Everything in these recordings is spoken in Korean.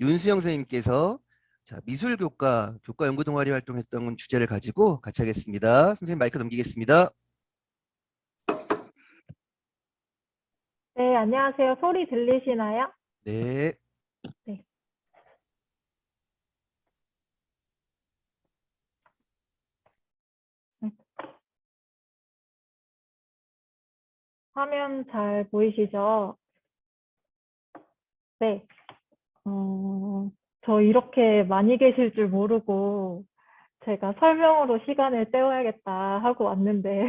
윤수영 선생님께서 자, 미술교과, 교과 연구 동아리 활동했던 주제를 가지고 같이 하겠습니다. 선생님 마이크 넘기겠습니다. 네, 안녕하세요. 소리 들리시나요? 네. 네. 화면 잘 보이시죠? 네. 저 이렇게 많이 계실 줄 모르고 제가 설명으로 시간을 때워야겠다 하고 왔는데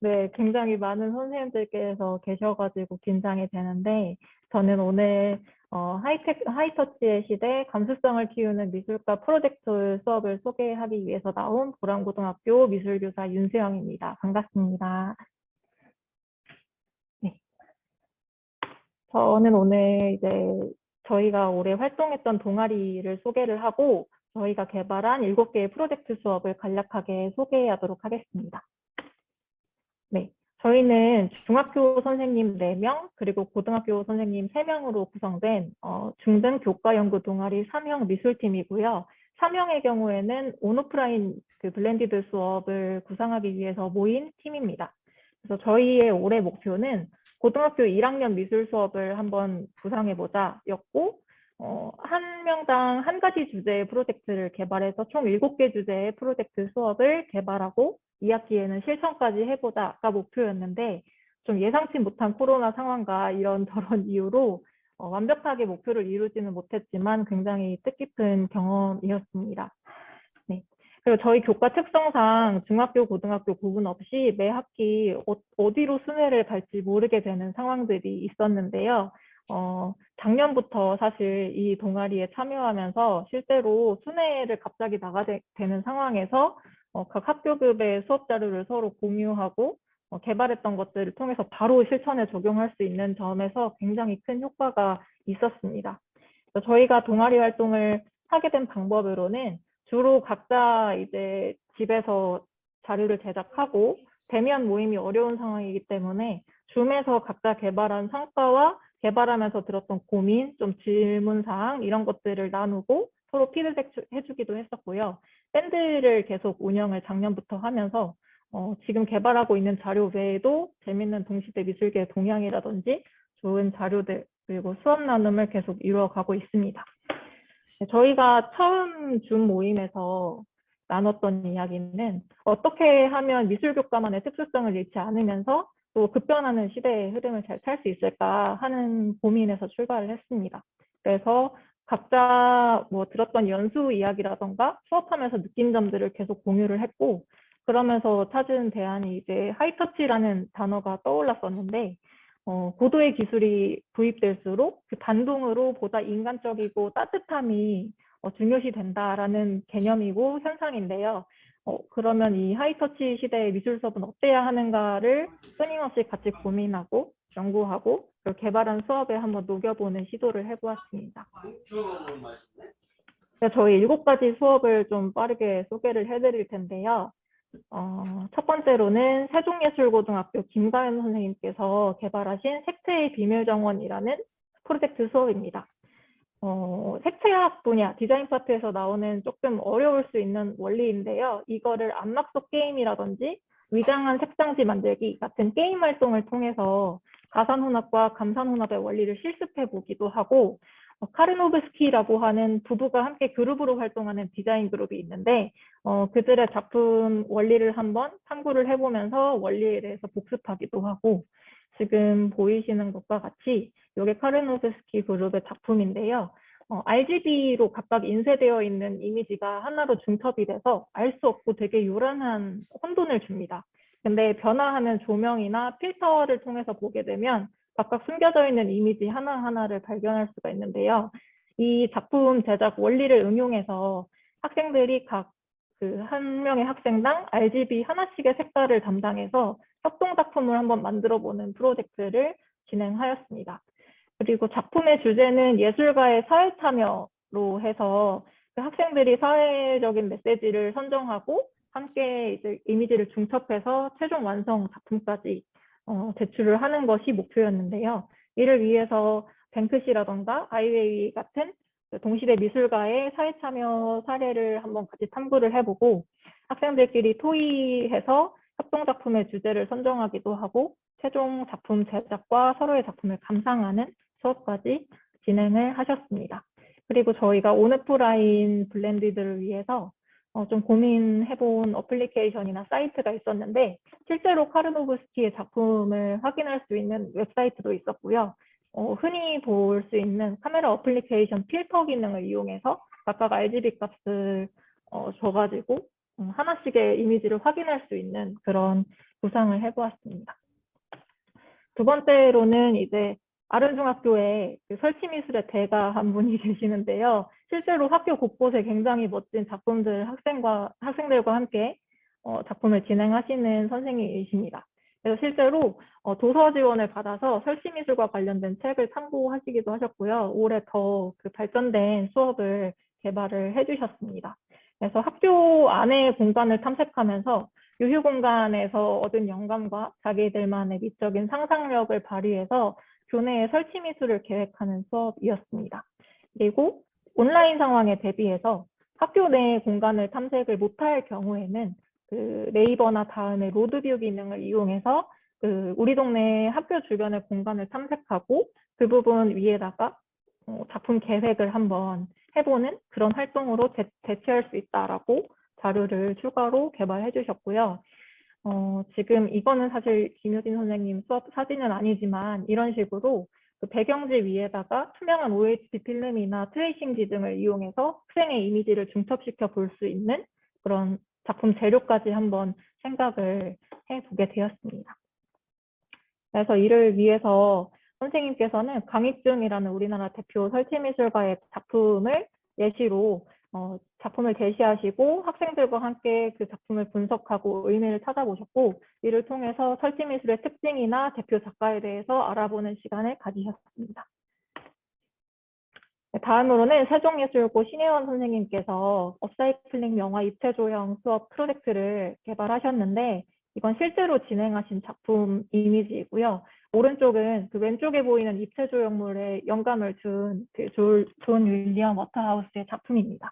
네, 굉장히 많은 선생님들께서 계셔가지고 긴장이 되는데 저는 오늘 하이터치의 시대 감수성을 키우는 미술과 프로젝트 수업을 소개하기 위해서 나온 보람고등학교 미술교사 윤수영입니다. 반갑습니다. 네. 저는 오늘 이제 저희가 올해 활동했던 동아리를 소개를 하고 저희가 개발한 7개의 프로젝트 수업을 간략하게 소개하도록 하겠습니다. 네, 저희는 중학교 선생님 4명, 그리고 고등학교 선생님 3명으로 구성된 중등 교과 연구 동아리 3형 미술팀이고요. 3형의 경우에는 온오프라인 블렌디드 수업을 구상하기 위해서 모인 팀입니다. 그래서 저희의 올해 목표는 고등학교 1학년 미술 수업을 한번 구상해보자 였고 한 명당 한 가지 주제의 프로젝트를 개발해서 총 7개 주제의 프로젝트 수업을 개발하고 2학기에는 실천까지 해보자가 목표였는데 좀 예상치 못한 코로나 상황과 이런저런 이유로 완벽하게 목표를 이루지는 못했지만 굉장히 뜻깊은 경험이었습니다. 네. 그리고 저희 교과 특성상 중학교, 고등학교 구분 없이 매 학기 어디로 순회를 갈지 모르게 되는 상황들이 있었는데요. 작년부터 사실 이 동아리에 참여하면서 실제로 순회를 갑자기 나가게 되는 상황에서 각 학교급의 수업 자료를 서로 공유하고 개발했던 것들을 통해서 바로 실천에 적용할 수 있는 점에서 굉장히 큰 효과가 있었습니다. 저희가 동아리 활동을 하게 된 방법으로는 주로 각자 이제 집에서 자료를 제작하고 대면 모임이 어려운 상황이기 때문에 줌에서 각자 개발한 성과와 개발하면서 들었던 고민, 좀 질문사항 이런 것들을 나누고 서로 피드백 해주기도 했었고요. 밴드를 계속 운영을 작년부터 하면서 지금 개발하고 있는 자료 외에도 재밌는 동시대 미술계 동향이라든지 좋은 자료들 그리고 수업 나눔을 계속 이루어가고 있습니다. 저희가 처음 줌 모임에서 나눴던 이야기는 어떻게 하면 미술교과만의 특수성을 잃지 않으면서 또 급변하는 시대의 흐름을 잘 탈 수 있을까 하는 고민에서 출발을 했습니다. 그래서 각자 들었던 연수 이야기라던가 수업하면서 느낀 점들을 계속 공유를 했고 그러면서 찾은 대안이 이제 하이터치라는 단어가 떠올랐었는데 고도의 기술이 도입될수록 그 반동으로 보다 인간적이고 따뜻함이 중요시 된다라는 개념이고 현상인데요. 그러면 이 하이터치 시대의 미술 수업은 어때야 하는가를 끊임없이 같이 고민하고 연구하고 그리고 개발한 수업에 한번 녹여보는 시도를 해보았습니다. 저희 7가지 수업을 좀 빠르게 소개를 해드릴 텐데요. 첫 번째로는 세종예술고등학교 김가연 선생님께서 개발하신 색채의 비밀정원이라는 프로젝트 수업입니다. 색채학 분야, 디자인 파트에서 나오는 조금 어려울 수 있는 원리인데요. 이거를 안막 속 게임이라든지 위장한 색장지 만들기 같은 게임 활동을 통해서 가산혼합과 감산혼합의 원리를 실습해 보기도 하고 카르노브스키라고 하는 부부가 함께 그룹으로 활동하는 디자인 그룹이 있는데 그들의 작품 원리를 한번 탐구를 해보면서 원리에 대해서 복습하기도 하고 지금 보이시는 것과 같이 이게 카르노브스키 그룹의 작품인데요. RGB로 각각 인쇄되어 있는 이미지가 하나로 중첩이 돼서 알 수 없고 되게 요란한 혼돈을 줍니다. 근데 변화하는 조명이나 필터를 통해서 보게 되면 각각 숨겨져 있는 이미지 하나하나를 발견할 수가 있는데요. 이 작품 제작 원리를 응용해서 학생들이 각 한 명의 학생당 RGB 하나씩의 색깔을 담당해서 협동작품을 한번 만들어보는 프로젝트를 진행하였습니다. 그리고 작품의 주제는 예술가의 사회 참여로 해서 그 학생들이 사회적인 메시지를 선정하고 함께 이제 이미지를 중첩해서 최종 완성 작품까지 제출을 하는 것이 목표였는데요. 이를 위해서 뱅크시라던가 아이웨이 같은 동시대 미술가의 사회참여 사례를 한번 같이 탐구를 해보고 학생들끼리 토의해서 협동작품의 주제를 선정하기도 하고 최종 작품 제작과 서로의 작품을 감상하는 수업까지 진행을 하셨습니다. 그리고 저희가 온오프라인 블렌디드를 위해서 좀 고민해본 어플리케이션이나 사이트가 있었는데 실제로 카르노브스키의 작품을 확인할 수 있는 웹사이트도 있었고요. 흔히 볼 수 있는 카메라 어플리케이션 필터 기능을 이용해서 각각 RGB 값을 줘가지고 하나씩의 이미지를 확인할 수 있는 그런 구상을 해보았습니다. 두 번째로는 이제 아른중학교에 그 설치미술의 대가 한 분이 계시는데요. 실제로 학교 곳곳에 굉장히 멋진 작품들 학생들과 함께 작품을 진행하시는 선생님이십니다. 그래서 실제로 도서 지원을 받아서 설치미술과 관련된 책을 탐구하시기도 하셨고요. 올해 더 그 발전된 수업을 개발을 해주셨습니다. 그래서 학교 안의 공간을 탐색하면서 유휴 공간에서 얻은 영감과 자기들만의 미적인 상상력을 발휘해서 교내의 설치 미술을 계획하는 수업이었습니다. 그리고 온라인 상황에 대비해서 학교 내 공간을 탐색을 못할 경우에는 그 네이버나 다음의 로드뷰 기능을 이용해서 그 우리 동네 학교 주변의 공간을 탐색하고 그 부분 위에다가 작품 계획을 한번 해보는 그런 활동으로 대체할 수 있다라고 자료를 추가로 개발해 주셨고요. 지금 이거는 사실 김효진 선생님 수업 사진은 아니지만 이런 식으로 그 배경지 위에다가 투명한 OHP 필름이나 트레이싱지 등을 이용해서 학생의 이미지를 중첩시켜 볼 수 있는 그런 작품 재료까지 한번 생각을 해보게 되었습니다. 그래서 이를 위해서 선생님께서는 강익중이라는 우리나라 대표 설치미술가의 작품을 예시로 작품을 제시하시고 학생들과 함께 그 작품을 분석하고 의미를 찾아보셨고 이를 통해서 설치미술의 특징이나 대표 작가에 대해서 알아보는 시간을 가지셨습니다. 다음으로는 세종예술고 신혜원 선생님께서 업사이클링 영화 입체조형 수업 프로젝트를 개발하셨는데 이건 실제로 진행하신 작품 이미지이고요. 오른쪽은 그 왼쪽에 보이는 입체조형물에 영감을 준 그 존 윌리엄 워터하우스의 작품입니다.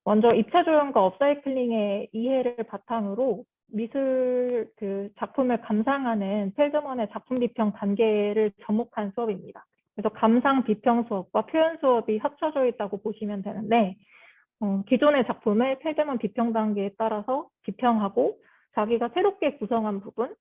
먼저 입체조형과 업사이클링의 이해를 바탕으로 미술 그 작품을 감상하는 펠드먼의 작품 비평 단계를 접목한 수업입니다. 그래서 감상 비평 수업과 표현 수업이 합쳐져 있다고 보시면 되는데 기존의 작품을 펠드먼 비평 단계에 따라서 비평하고 자기가 새롭게 구성한 부분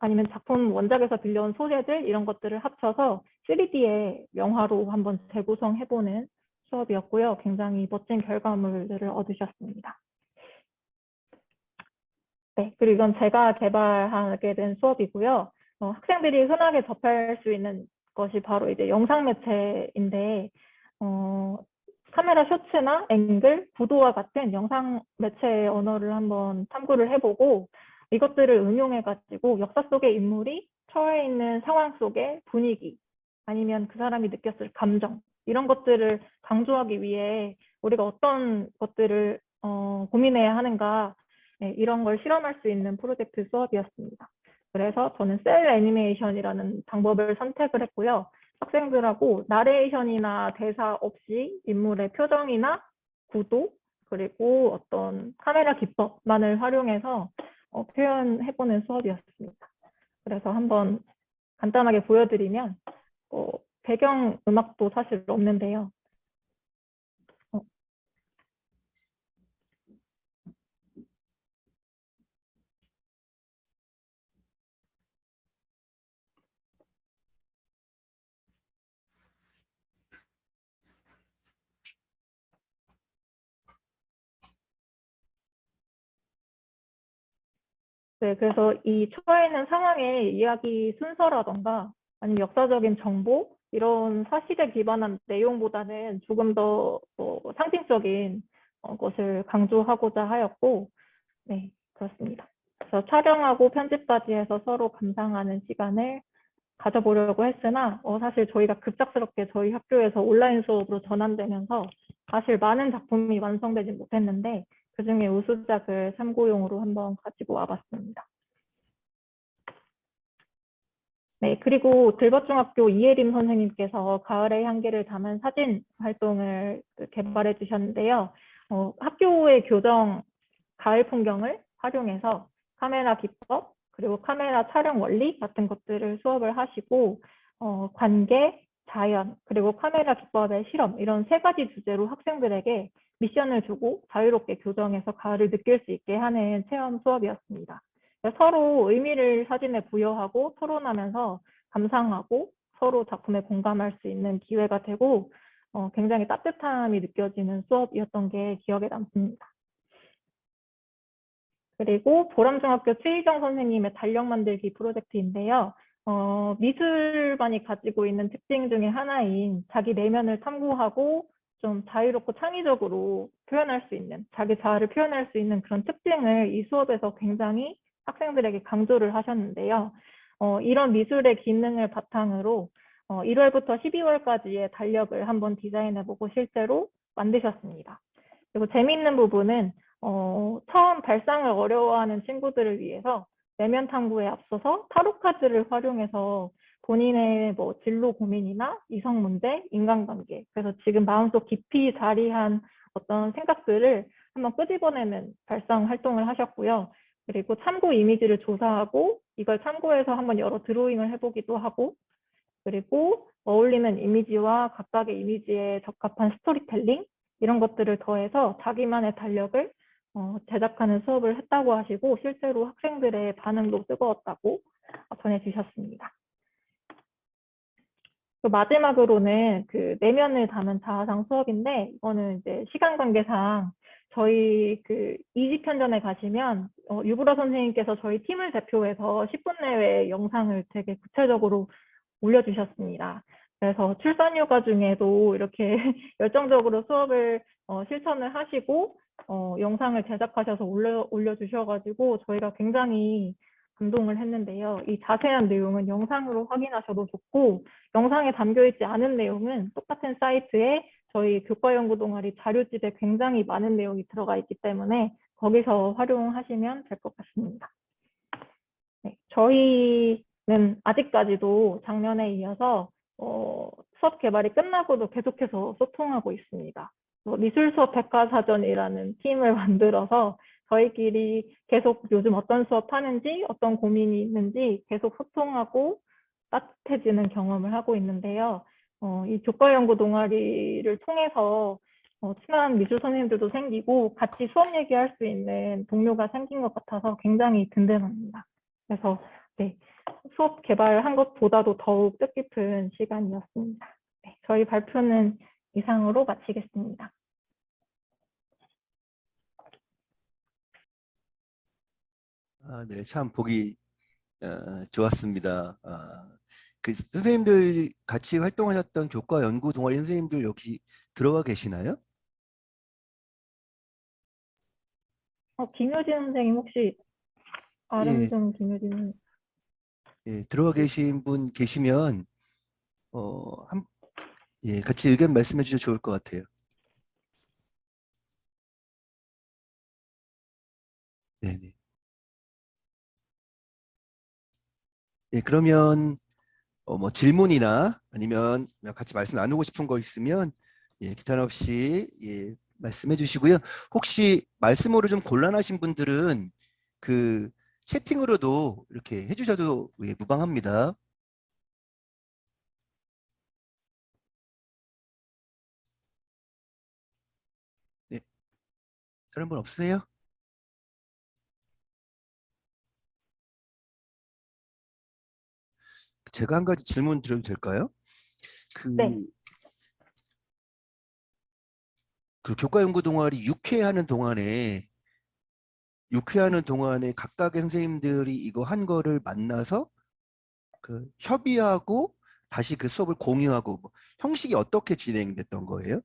아니면 작품 원작에서 빌려온 소재들 이런 것들을 합쳐서 3D의 영화로 한번 재구성해보는 수업이었고요. 굉장히 멋진 결과물들을 얻으셨습니다. 네, 그리고 이건 제가 개발하게 된 수업이고요. 학생들이 흔하게 접할 수 있는 것이 바로 이제 영상 매체인데 카메라 셔츠나 앵글, 구도와 같은 영상 매체의 언어를 한번 탐구를 해보고 이것들을 응용해가지고 역사 속의 인물이 처해 있는 상황 속의 분위기 아니면 그 사람이 느꼈을 감정 이런 것들을 강조하기 위해 우리가 어떤 것들을 고민해야 하는가 네, 이런 걸 실험할 수 있는 프로젝트 수업이었습니다. 그래서 저는 셀 애니메이션이라는 방법을 선택을 했고요. 학생들하고 나레이션이나 대사 없이 인물의 표정이나 구도 그리고 어떤 카메라 기법만을 활용해서 표현해보는 수업이었습니다. 그래서 한번 간단하게 보여드리면 배경 음악도 사실 없는데요. 네, 그래서 이 처해 있는 상황의 이야기 순서라던가 아니면 역사적인 정보 이런 사실에 기반한 내용보다는 조금 더 상징적인 것을 강조하고자 하였고 네, 그렇습니다. 그래서 촬영하고 편집까지 해서 서로 감상하는 시간을 가져보려고 했으나 사실 저희가 급작스럽게 저희 학교에서 온라인 수업으로 전환되면서 사실 많은 작품이 완성되지 못했는데 그중에 우수작을 참고용으로 한번 가지고 와봤습니다. 네, 그리고 들벗중학교 이예림 선생님께서 가을의 향기를 담은 사진 활동을 개발해 주셨는데요. 학교의 교정 가을 풍경을 활용해서 카메라 기법, 그리고 카메라 촬영 원리 같은 것들을 수업을 하시고, 관계, 자연, 그리고 카메라 기법의 실험, 이런 세 가지 주제로 학생들에게 미션을 주고 자유롭게 교정해서 가을을 느낄 수 있게 하는 체험 수업이었습니다. 서로 의미를 사진에 부여하고 토론하면서 감상하고 서로 작품에 공감할 수 있는 기회가 되고, 굉장히 따뜻함이 느껴지는 수업이었던 게 기억에 남습니다. 그리고 보람중학교 최희정 선생님의 달력 만들기 프로젝트인데요. 미술반이 가지고 있는 특징 중에 하나인 자기 내면을 탐구하고 좀 자유롭고 창의적으로 표현할 수 있는, 자기 자아를 표현할 수 있는 그런 특징을 이 수업에서 굉장히 학생들에게 강조를 하셨는데요. 이런 미술의 기능을 바탕으로 1월부터 12월까지의 달력을 한번 디자인해보고 실제로 만드셨습니다. 그리고 재미있는 부분은 처음 발상을 어려워하는 친구들을 위해서 내면 탐구에 앞서서 타로 카드를 활용해서 본인의 뭐 진로 고민이나 이성 문제, 인간관계, 그래서 지금 마음속 깊이 자리한 어떤 생각들을 한번 끄집어내는 발상 활동을 하셨고요. 그리고 참고 이미지를 조사하고 이걸 참고해서 한번 여러 드로잉을 해보기도 하고, 그리고 어울리는 이미지와 각각의 이미지에 적합한 스토리텔링, 이런 것들을 더해서 자기만의 달력을 제작하는 수업을 했다고 하시고, 실제로 학생들의 반응도 뜨거웠다고 전해주셨습니다. 마지막으로는 그 내면을 담은 자아상 수업인데, 이거는 이제 시간 관계상 저희 그 2집 편전에 가시면 유브라 선생님께서 저희 팀을 대표해서 10분 내외의 영상을 되게 구체적으로 올려주셨습니다. 그래서 출산휴가 중에도 이렇게 열정적으로 수업을 실천을 하시고 영상을 제작하셔서 올려주셔가지고 저희가 굉장히 감동을 했는데요. 이 자세한 내용은 영상으로 확인하셔도 좋고, 영상에 담겨있지 않은 내용은 똑같은 사이트에 저희 교과연구동아리 자료집에 굉장히 많은 내용이 들어가 있기 때문에 거기서 활용하시면 될 것 같습니다. 네, 저희는 아직까지도 작년에 이어서 수업 개발이 끝나고도 계속해서 소통하고 있습니다. 미술 수업 백과사전이라는 팀을 만들어서 저희끼리 계속 요즘 어떤 수업 하는지, 어떤 고민이 있는지 계속 소통하고 따뜻해지는 경험을 하고 있는데요. 이 교과연구 동아리를 통해서 친한 미술 선생님들도 생기고 같이 수업 얘기할 수 있는 동료가 생긴 것 같아서 굉장히 든든합니다. 그래서 네, 수업 개발한 것보다도 더욱 뜻깊은 시간이었습니다. 네, 저희 발표는 이상으로 마치겠습니다. 네, 참 보기 좋았습니다. 그 선생님들 같이 활동하셨던 교과 연구 동아리 선생님들 여기 들어와 계시나요? 김효진 선생님 혹시 예, 아름중 김효진 예, 들어와 계신 분 계시면 예, 같이 의견 말씀해 주셔도 좋을 것 같아요. 네네. 예, 그러면 뭐 질문이나 아니면 같이 말씀 나누고 싶은 거 있으면 예, 기탄 없이 예, 말씀해 주시고요. 혹시 말씀으로 좀 곤란하신 분들은 그 채팅으로도 이렇게 해주셔도 예, 무방합니다. 네, 다른 분 없으세요? 제가 한 가지 질문 드려도 될까요? 네. 그, 그 교과연구 동아리 6회 하는 동안에 6회 하는 동안에 각각의 선생님들이 이거 한 거를 만나서 그 협의하고 다시 그 수업을 공유하고 뭐 형식이 어떻게 진행됐던 거예요?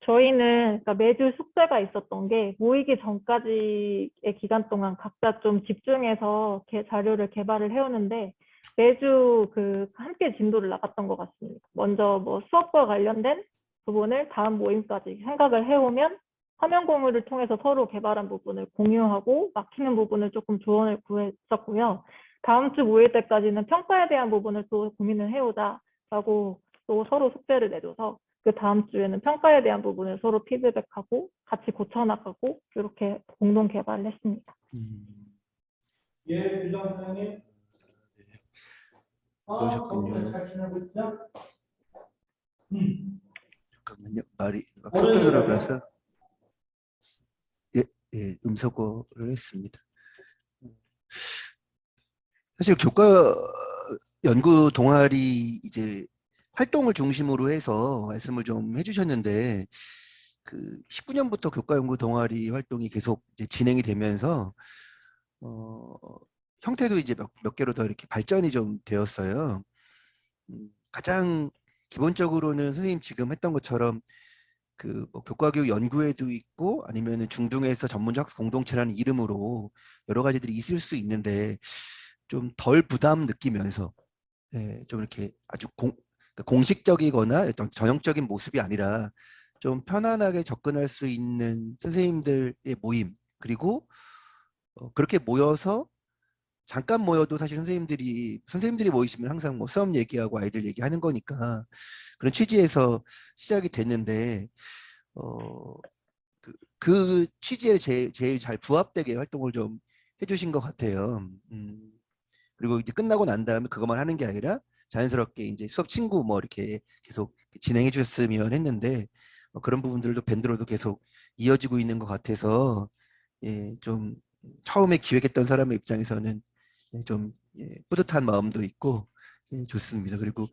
저희는 그러니까 매주 숙제가 있었던 게 모이기 전까지의 기간 동안 각자 좀 집중해서 자료를 개발을 해오는데 매주 그 함께 진도를 나갔던 것 같습니다. 먼저 뭐 수업과 관련된 부분을 다음 모임까지 생각을 해오면 화면 공유를 통해서 서로 개발한 부분을 공유하고 막히는 부분을 조금 조언을 구했었고요. 다음 주 모일 때까지는 평가에 대한 부분을 또 고민을 해오자라고 또 서로 숙제를 내줘서 그 다음 주에는 평가에 대한 부분을 서로 피드백하고 같이 고쳐나가고 이렇게 공동 개발을 했습니다. 예, 부장선생님. 그러셨군요. 잘 지내고 있죠? 잠깐만요. 말이 막 섞여 어른이라고요? 들어가서 음소거를 했습니다. 사실 교과 연구 동아리 이제 활동을 중심으로 해서 말씀을 좀 해주셨는데 그 19년부터 교과 연구 동아리 활동이 계속 이제 진행이 되면서 어, 형태도 이제 몇 개로 더 이렇게 발전이 좀 되었어요. 가장 기본적으로는 선생님 지금 했던 것처럼 그뭐 교과교육 연구회도 있고 아니면은 중등에서 전문적 학습 공동체라는 이름으로 여러 가지들이 있을 수 있는데 좀 덜 부담 느끼면서 좀 이렇게 아주 그러니까 공식적이거나 어떤 전형적인 모습이 아니라 좀 편안하게 접근할 수 있는 선생님들의 모임 그리고 그렇게 모여서 잠깐 모여도 사실 선생님들이 모이시면 항상 뭐 수업 얘기하고 아이들 얘기하는 거니까 그런 취지에서 시작이 됐는데 어, 그 취지에 제일 잘 부합되게 활동을 좀 해주신 것 같아요. 그리고 이제 끝나고 난 다음에 그것만 하는 게 아니라 자연스럽게 이제 수업 친구 뭐 이렇게 계속 진행해 주셨으면 했는데 그런 부분들도 밴드로도 계속 이어지고 있는 것 같아서 좀 처음에 기획했던 사람의 입장에서는 좀 뿌듯한 마음도 있고 좋습니다. 그리고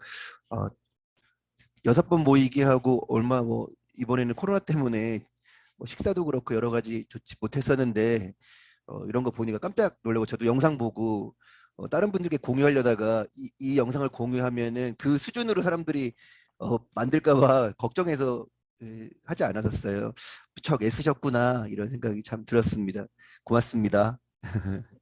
어, 6번 모이게 하고 얼마 뭐 이번에는 코로나 때문에 뭐 식사도 그렇고 여러 가지 좋지 못했었는데 이런 거 보니까 깜짝 놀라고 저도 영상 보고 다른 분들께 공유하려다가 이 영상을 공유하면은 그 수준으로 사람들이 만들까 봐 걱정해서 하지 않았었어요. 무척 애쓰셨구나 이런 생각이 참 들었습니다. 고맙습니다.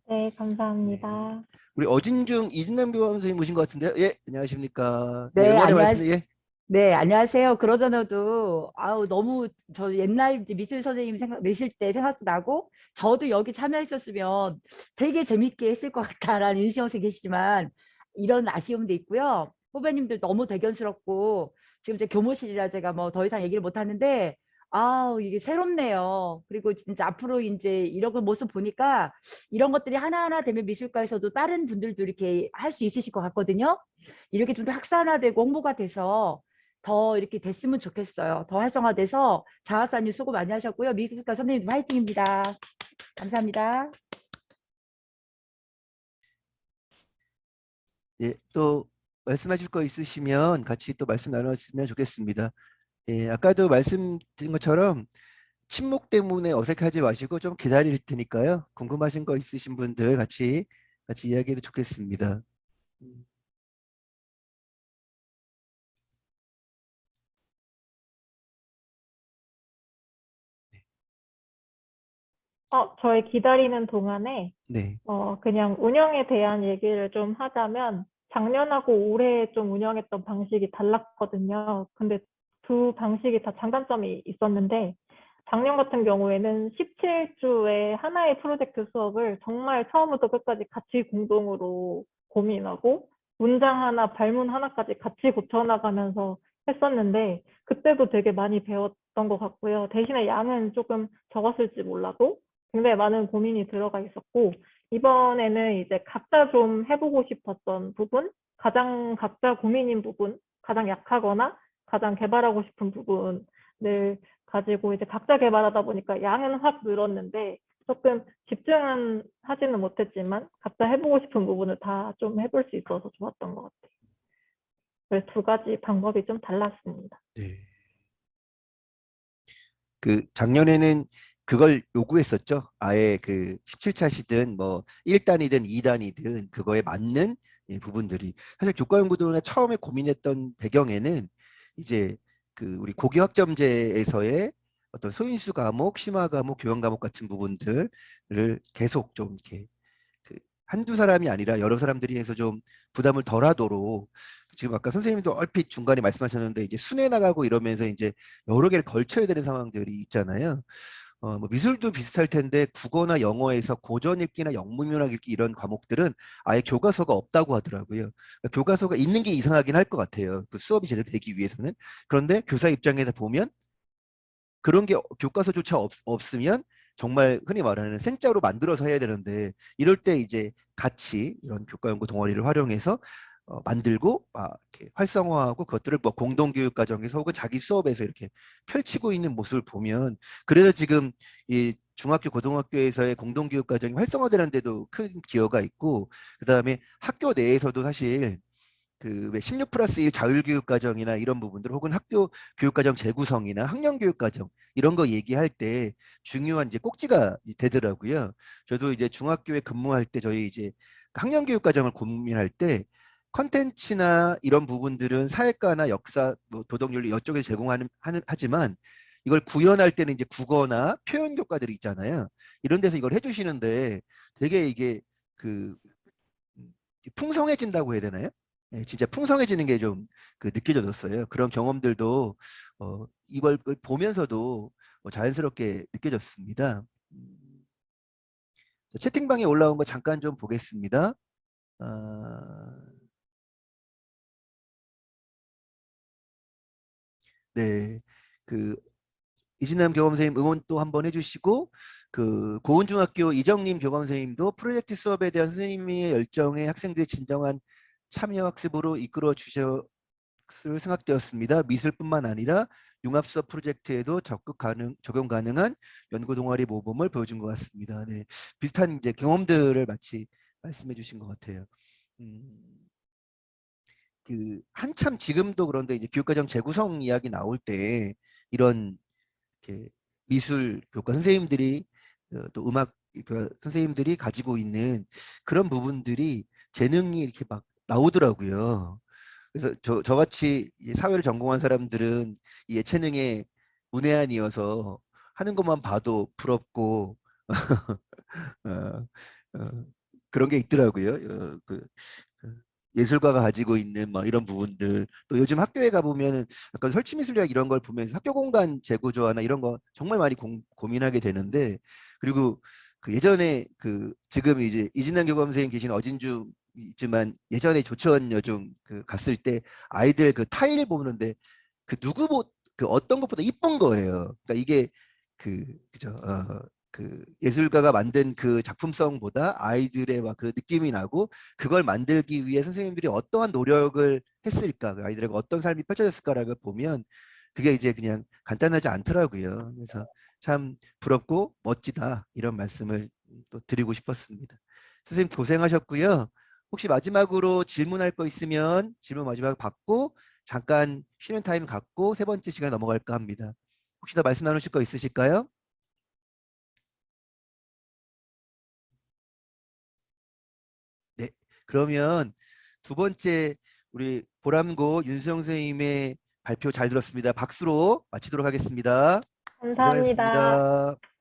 네, 네. 감사합니다. 우리 어진중 이진남 교감 선생님 모신 것 같은데요. 예, 안녕하십니까. 네, 네, 응원의 말씀. 예. 네, 안녕하세요. 그러잖아도, 아우, 너무, 저 옛날 이제 미술 선생님 내실 때 생각도 나고, 저도 여기 참여했었으면 되게 재밌게 했을 것 같다라는 윤시영 선생님 계시지만, 이런 아쉬움도 있고요. 후배님들 너무 대견스럽고, 지금 제 교무실이라 제가 뭐 더 이상 얘기를 못 하는데, 아우, 이게 새롭네요. 그리고 진짜 앞으로 이제 이런 모습 보니까, 이런 것들이 하나하나 되면 미술과에서도 다른 분들도 이렇게 할 수 있으실 것 같거든요. 이렇게 좀 더 확산화되고 홍보가 돼서, 더 이렇게 됐으면 좋겠어요. 더 활성화돼서 자아산유 수고 많이 하셨고요. 미술과 선생님도 화이팅입니다. 감사합니다. 예, 또 말씀하실 거 있으시면 같이 또 말씀 나눴으면 좋겠습니다. 예, 아까도 말씀드린 것처럼 침묵 때문에 어색하지 마시고 좀 기다릴 테니까요. 궁금하신 거 있으신 분들 같이 이야기해도 좋겠습니다. 저희 기다리는 동안에 네. 그냥 운영에 대한 얘기를 좀 하자면 작년하고 올해 좀 운영했던 방식이 달랐거든요. 근데 두 방식이 다 장단점이 있었는데 작년 같은 경우에는 17주에 하나의 프로젝트 수업을 정말 처음부터 끝까지 같이 공동으로 고민하고 문장 하나, 발문 하나까지 같이 고쳐나가면서 했었는데 그때도 되게 많이 배웠던 것 같고요. 대신에 양은 조금 적었을지 몰라도 굉장히 많은 고민이 들어가 있었고 이번에는 이제 각자 좀 해보고 싶었던 부분, 가장 각자 고민인 부분, 가장 약하거나 가장 개발하고 싶은 부분을 가지고 이제 각자 개발하다 보니까 양은 확 늘었는데 조금 집중은 하지는 못했지만 각자 해보고 싶은 부분을 다 좀 해볼 수 있어서 좋았던 것 같아요. 그래서 두 가지 방법이 좀 달랐습니다. 네. 그 작년에는 그걸 요구했었죠. 아예 그 17차시든 뭐 1단이든 2단이든 그거에 맞는 부분들이 사실 교과연구원이 처음에 고민했던 배경에는 이제 그 우리 고교학점제에서의 어떤 소인수 과목, 심화 과목, 교양 과목 같은 부분들을 계속 좀 이렇게 그 한두 사람이 아니라 여러 사람들이 해서 좀 부담을 덜하도록 지금 아까 선생님도 얼핏 중간에 말씀하셨는데 이제 순회 나가고 이러면서 이제 여러 개를 걸쳐야 되는 상황들이 있잖아요. 뭐 미술도 비슷할 텐데 국어나 영어에서 고전 읽기나 영문학 읽기 이런 과목들은 아예 교과서가 없다고 하더라고요. 그러니까 교과서가 있는 게 이상하긴 할 것 같아요. 그 수업이 제대로 되기 위해서는. 그런데 교사 입장에서 보면 그런 게 교과서조차 없으면 정말 흔히 말하는 생짜로 만들어서 해야 되는데 이럴 때 이제 같이 이런 교과 연구 동아리를 활용해서 만들고 이렇게 활성화하고 그것들을 뭐 공동교육 과정에서 혹은 자기 수업에서 이렇게 펼치고 있는 모습을 보면 그래서 지금 이 중학교 고등학교에서의 공동교육 과정이 활성화되는 데도 큰 기여가 있고 그다음에 학교 내에서도 사실 그 왜 16 플러스 1 자율교육과정이나 이런 부분들 혹은 학교 교육과정 재구성이나 학년교육과정 이런 거 얘기할 때 중요한 이제 꼭지가 되더라고요. 저도 이제 중학교에 근무할 때 저희 이제 학년교육과정을 고민할 때 컨텐츠나 이런 부분들은 사회과나 역사, 뭐 도덕윤리 이쪽에서 하지만 이걸 구현할 때는 이제 국어나 표현 교과들이 있잖아요. 이런 데서 이걸 해주시는데 되게 이게 그 풍성해진다고 해야 되나요? 예, 진짜 풍성해지는 게 좀 그 느껴졌어요. 그런 경험들도 이걸 보면서도 자연스럽게 느껴졌습니다. 자, 채팅방에 올라온 거 잠깐 좀 보겠습니다. 네, 그 이진남 교감 선생님 응원 또 한번 해주시고 그 고은중학교 이정림 교감 선생님도 프로젝트 수업에 대한 선생님의 열정에 학생들의 진정한 참여 학습으로 이끌어 주셨을 생각되었습니다. 미술뿐만 아니라 융합수업 프로젝트에도 적용 가능한 연구 동아리 모범을 보여준 것 같습니다. 네, 비슷한 이제 경험들을 마치 말씀해 주신 것 같아요. 그 한참 지금도 그런데 이제 교육과정 재구성 이야기 나올 때 이런 이렇게 미술 교과 선생님들이 또 음악 교과 선생님들이 가지고 있는 그런 부분들이 재능이 이렇게 막 나오더라고요. 그래서 저같이 사회를 전공한 사람들은 이 예체능의 문외한이어서 하는 것만 봐도 부럽고 어, 어, 그런 게 있더라고요. 그 예술가가 가지고 있는 뭐 이런 부분들 또 요즘 학교에 가보면 약간 설치미술이나 이런 걸 보면서 학교 공간 재구조화나 이런 거 정말 많이 고민하게 되는데 그리고 그 예전에 그 지금 이제 이진남 교감 선생님 계신 어진주 있지만 예전에 조천 여중 그 갔을 때 아이들 그 타일 보는데 그 그 어떤 것보다 이쁜 거예요. 그러니까 이게 그죠. 그 예술가가 만든 그 작품성보다 아이들의 막 그 느낌이 나고 그걸 만들기 위해 선생님들이 어떠한 노력을 했을까, 그 아이들에게 어떤 삶이 펼쳐졌을까라고 보면 그게 이제 그냥 간단하지 않더라고요. 그래서 참 부럽고 멋지다 이런 말씀을 또 드리고 싶었습니다. 선생님 고생하셨고요. 혹시 마지막으로 질문할 거 있으면 질문 마지막 받고 잠깐 쉬는 타임 갖고 세 번째 시간에 넘어갈까 합니다. 혹시 더 말씀 나누실 거 있으실까요? 네. 그러면 두 번째 우리 보람고 윤수영 선생님의 발표 잘 들었습니다. 박수로 마치도록 하겠습니다. 감사합니다. 고생하셨습니다.